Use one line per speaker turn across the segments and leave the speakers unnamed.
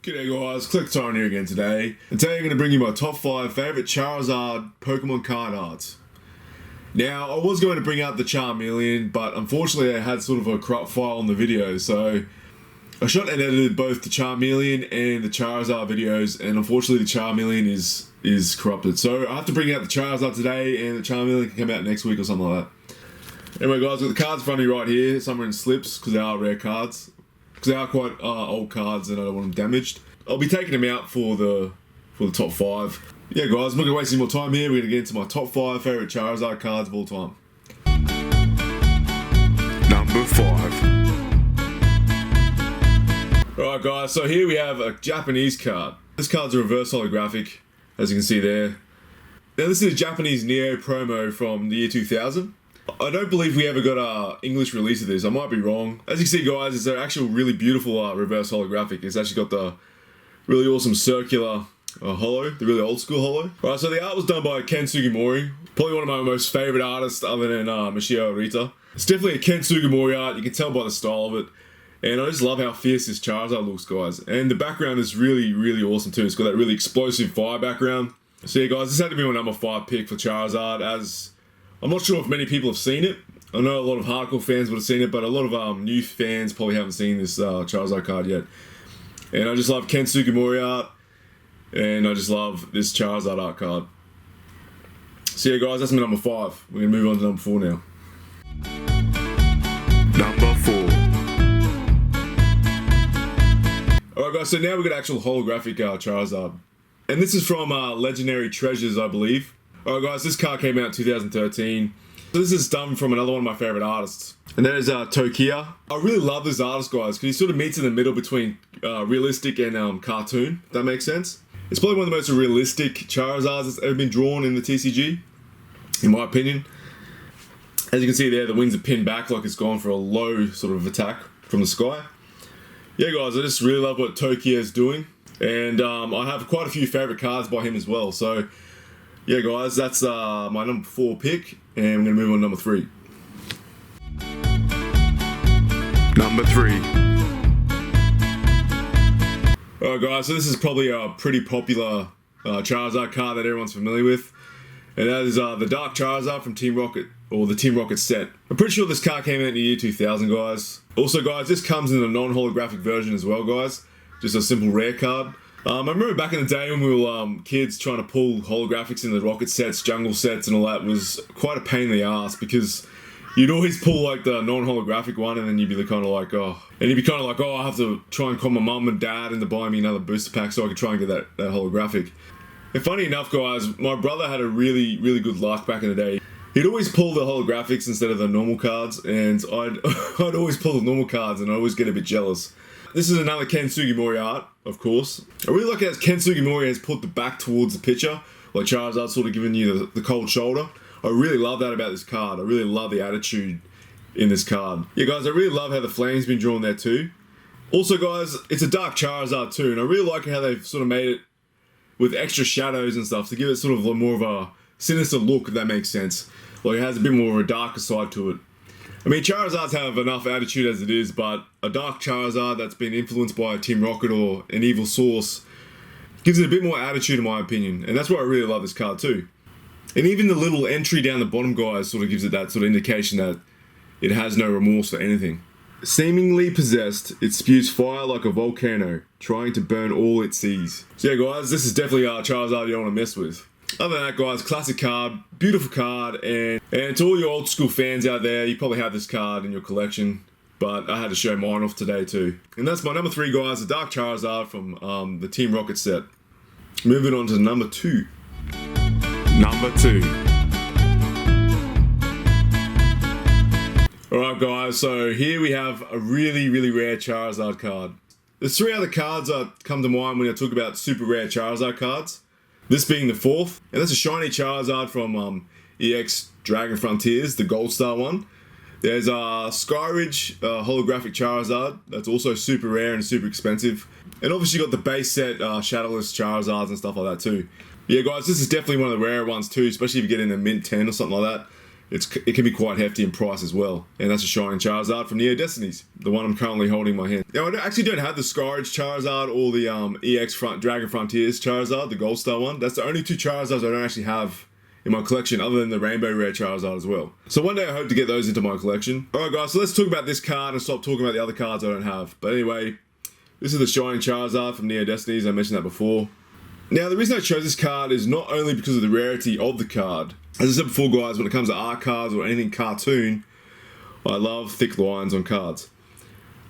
G'day guys, Tyrant here again today. And today I'm going to bring you my top 5 favourite Charizard Pokemon card arts. Now, I was going to bring out the Charmeleon, but unfortunately I had sort of a corrupt file on the video, so I shot and edited both the Charmeleon and the Charizard videos, and unfortunately the Charmeleon is corrupted. So I have to bring out the Charizard today, and the Charmeleon can come out next week or something like that. Anyway guys, I've got the cards in front of me right here. Some are in slips, because they are rare cards. Because they are quite old cards and I don't want them damaged. I'll be taking them out for the top 5. Yeah guys, I'm not going to waste any more time here. We're going to get into my top 5 favourite Charizard cards of all time.
Number 5.
Alright guys, so here we have a Japanese card. This card's a reverse holographic, as you can see there. Now this is a Japanese Neo promo from the year 2000. I don't believe we ever got an English release of this. I might be wrong. As you can see guys, it's an actual really beautiful reverse holographic. It's actually got the really awesome circular holo, the really old school holo. Alright, so the art was done by Ken Sugimori. Probably one of my most favourite artists other than Michio Arita. It's definitely a Ken Sugimori art, you can tell by the style of it. And I just love how fierce this Charizard looks guys. And the background is really, really awesome too. It's got that really explosive fire background. So yeah guys, this had to be my number 5 pick for Charizard, as I'm not sure if many people have seen it. I know a lot of hardcore fans would have seen it, but a lot of new fans probably haven't seen this Charizard card yet. And I just love Ken Sugimori art, and I just love this Charizard art card. So yeah guys, that's my number 5. We're going to move on to number 4 now.
Number 4.
Alright guys, so now we've got actual holographic Charizard. And this is from Legendary Treasures, I believe. Alright guys, this card came out in 2013. So this is done from another one of my favourite artists. And that is Tokia. I really love this artist guys, because he sort of meets in the middle between realistic and cartoon, if that makes sense. It's probably one of the most realistic Charizards that's ever been drawn in the TCG, in my opinion. As you can see there, the wings are pinned back like it's gone for a low sort of attack from the sky. Yeah guys, I just really love what Tokia is doing. And I have quite a few favourite cards by him as well, so yeah guys, that's my number 4 pick, and I'm going to move on to number 3.
Number 3.
Alright guys, so this is probably a pretty popular Charizard card that everyone's familiar with. And that is the Dark Charizard from Team Rocket, or the Team Rocket set. I'm pretty sure this card came out in the year 2000 guys. Also guys, this comes in a non-holographic version as well guys. Just a simple rare card. I remember back in the day when we were kids trying to pull holographics in the rocket sets, jungle sets and all that was quite a pain in the ass, because you'd always pull like the non-holographic one and then you'd be kind of like, oh. And you'd be kind of like, oh, I have to try and call my mum and dad into buying me another booster pack so I could try and get that holographic. And funny enough guys, my brother had a really, really good luck back in the day. He'd always pull the holographics instead of the normal cards, and I'd always pull the normal cards and I'd always get a bit jealous. This is another Ken Sugimori art, of course. I really like how Ken Sugimori has put the back towards the picture, like Charizard sort of giving you the cold shoulder. I really love that about this card. I really love the attitude in this card. Yeah guys, I really love how the flame's been drawn there too. Also guys, it's a Dark Charizard too, and I really like how they've sort of made it with extra shadows and stuff to give it sort of more of a sinister look, if that makes sense. Like it has a bit more of a darker side to it. I mean, Charizards have enough attitude as it is, but a Dark Charizard that's been influenced by a Team Rocket or an evil source gives it a bit more attitude in my opinion, and that's why I really love this card too. And even the little entry down the bottom guys sort of gives it that sort of indication that it has no remorse for anything. Seemingly possessed, it spews fire like a volcano, trying to burn all it sees. So yeah guys, this is definitely a Charizard you don't want to mess with. Other than that guys, classic card, beautiful card, and to all your old school fans out there, you probably have this card in your collection, but I had to show mine off today too. And that's my number 3 guys, the Dark Charizard from the Team Rocket set. Moving on to number 2.
Number 2.
Alright guys, so here we have a really, really rare Charizard card. There's 3 other cards that come to mind when I talk about super rare Charizard cards. This being the 4th, and that's a shiny Charizard from EX Dragon Frontiers, the Gold Star one. There's a Skyridge holographic Charizard, that's also super rare and super expensive. And obviously you got the base set Shadowless Charizards and stuff like that too. Yeah guys, this is definitely one of the rare ones too, especially if you get in a mint 10 or something like that. it can be quite hefty in price as well. And that's a Shining Charizard from Neo Destinies, the one I'm currently holding in my hand. Now, I actually don't have the Scourge Charizard or the EX Dragon Frontiers Charizard, the Gold Star one. That's the only two Charizards I don't actually have in my collection, other than the Rainbow Rare Charizard as well. So one day I hope to get those into my collection. Alright guys, so let's talk about this card and stop talking about the other cards I don't have. But anyway, this is the Shining Charizard from Neo Destinies, I mentioned that before. Now the reason I chose this card is not only because of the rarity of the card. As I said before guys, when it comes to art cards or anything cartoon, I love thick lines on cards.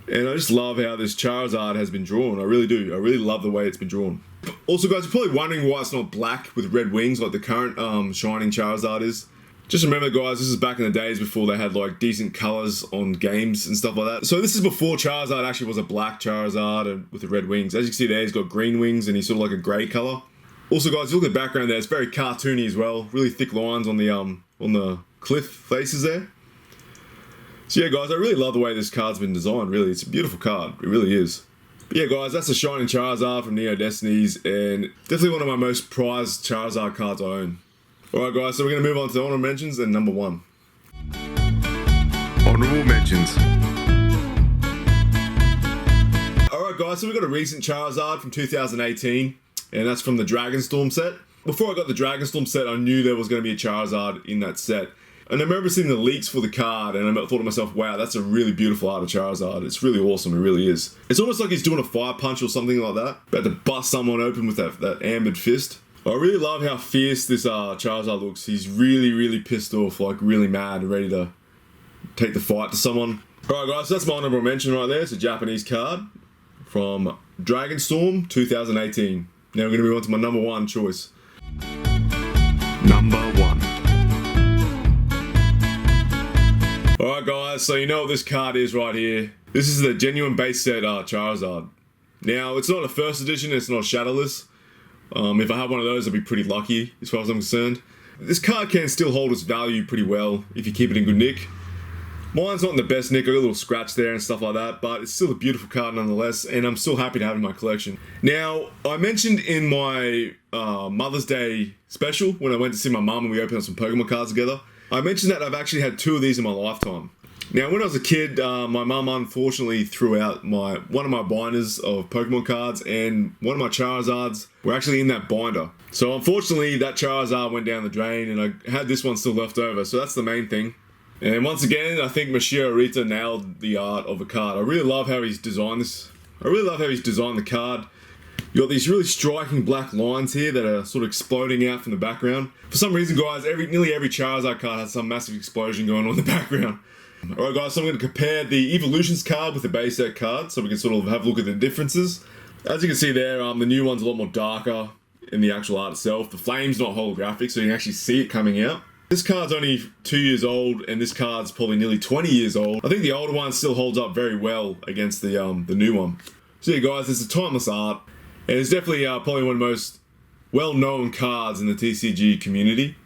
And I just love how this Charizard has been drawn, I really do. I really love the way it's been drawn. Also guys, you're probably wondering why it's not black with red wings like the current Shining Charizard is. Just remember guys, this is back in the days before they had like decent colours on games and stuff like that. So this is before Charizard actually was a black Charizard and with the red wings. As you can see there, he's got green wings and he's sort of like a grey colour. Also guys, if you look at the background there, it's very cartoony as well. Really thick lines on the cliff faces there. So yeah guys, I really love the way this card's been designed, really. It's a beautiful card, it really is. But yeah guys, that's the Shining Charizard from Neo Destinies, and definitely one of my most prized Charizard cards I own. Alright guys, so we're going to move on to the honorable mentions and number 1.
Honorable mentions.
Alright guys, so we got a recent Charizard from 2018, and that's from the Dragonstorm set. Before I got the Dragonstorm set, I knew there was going to be a Charizard in that set. And I remember seeing the leaks for the card, and I thought to myself, wow, that's a really beautiful art of Charizard. It's really awesome, it really is. It's almost like he's doing a fire punch or something like that. About to bust someone open with that ambered fist. I really love how fierce this Charizard looks. He's really, really pissed off, like really mad and ready to take the fight to someone. Alright guys, so that's my honorable mention right there. It's a Japanese card from Dragonstorm 2018. Now we're going to move on to my number 1 choice.
Number 1.
Alright guys, so you know what this card is right here. This is the genuine base set Charizard. Now, it's not a first edition, it's not shadowless. If I have one of those, I'd be pretty lucky as far as I'm concerned. This card can still hold its value pretty well if you keep it in good nick. Mine's not in the best nick, I got a little scratch there and stuff like that, but it's still a beautiful card nonetheless, and I'm still happy to have it in my collection. Now, I mentioned in my Mother's Day special, when I went to see my mum and we opened up some Pokemon cards together, I mentioned that I've actually had 2 of these in my lifetime. Now, when I was a kid, my mum unfortunately threw out one of my binders of Pokemon cards, and one of my Charizards were actually in that binder. So unfortunately, that Charizard went down the drain, and I had this one still left over, so that's the main thing. And once again, I think Masahiro Rita nailed the art of a card. I really love how he's designed this. I really love how he's designed the card. You got these really striking black lines here that are sort of exploding out from the background. For some reason, guys, nearly every Charizard card has some massive explosion going on in the background. Alright guys, so I'm going to compare the Evolutions card with the base set card, so we can sort of have a look at the differences. As you can see there, the new one's a lot more darker in the actual art itself. The flame's not holographic, so you can actually see it coming out. This card's only 2 years old, and this card's probably nearly 20 years old. I think the older one still holds up very well against the new one. So yeah guys, it's a timeless art, and it's definitely probably one of the most well-known cards in the TCG community.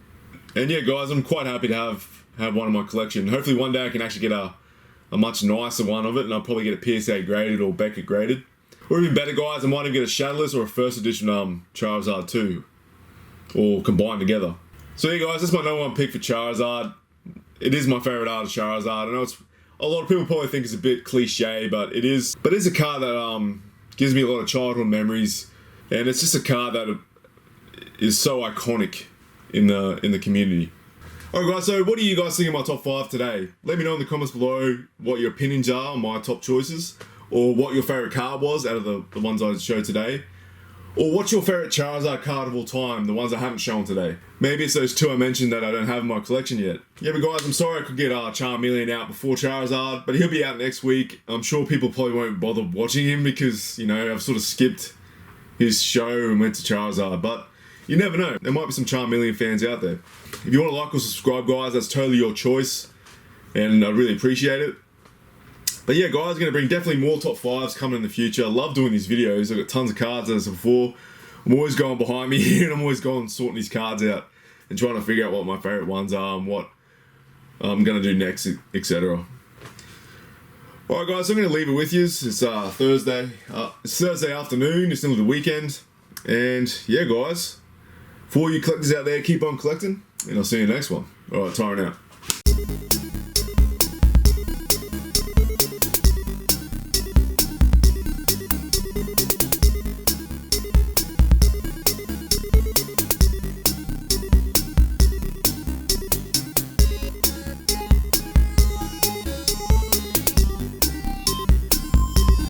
And yeah guys, I'm quite happy to have one in my collection. Hopefully one day I can actually get a much nicer one of it, and I'll probably get a PSA graded or Beckett graded. Or even better guys, I might even get a shadowless or a first edition Charizard too, or combined together. So yeah guys, that's my number 1 pick for Charizard. It is my favourite art of Charizard. I know it's a lot of people probably think it's a bit cliche, but it is. But it's a card that gives me a lot of childhood memories, and it's just a card that is so iconic in the community. Alright guys, so what do you guys think of my top 5 today? Let me know in the comments below what your opinions are on my top choices, or what your favourite card was out of the ones I showed today. Or what's your favourite Charizard card of all time, the ones I haven't shown today? Maybe it's those 2 I mentioned that I don't have in my collection yet. Yeah, but guys, I'm sorry I could get Charmeleon out before Charizard, but he'll be out next week. I'm sure people probably won't bother watching him because, you know, I've sort of skipped his show and went to Charizard, but you never know. There might be some Charmeleon fans out there. If you want to like or subscribe, guys, that's totally your choice, and I really appreciate it. But yeah guys, I'm going to bring definitely more top 5s coming in the future. I love doing these videos. I've got tons of cards as before. I'm always going behind me here, and I'm always going sorting these cards out and trying to figure out what my favourite ones are and what I'm going to do next, etc. Alright guys, so I'm going to leave it with you. It's Thursday. It's Thursday afternoon. It's nearly the weekend. And yeah guys, for all you collectors out there, keep on collecting, and I'll see you next one. Alright, Tyrant out.